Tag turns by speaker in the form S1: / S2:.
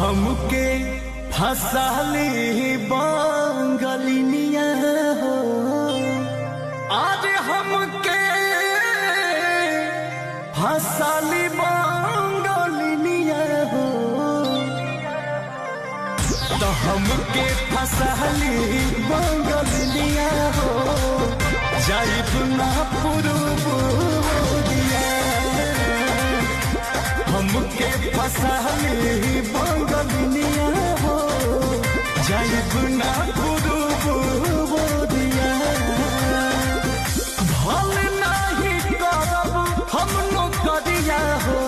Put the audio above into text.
S1: हमके फसाली बंगलिनिया हो, आज हमके फसाली बंगलिनिया हो, तो हमके फसाली बंगलिनिया हो, जाइब ना पुरुबुदिया। हमके फसाली बंगलिनिया हो, जाइब ना पुरुबुदिया। भल नहीं करब हम नौकरिया हो,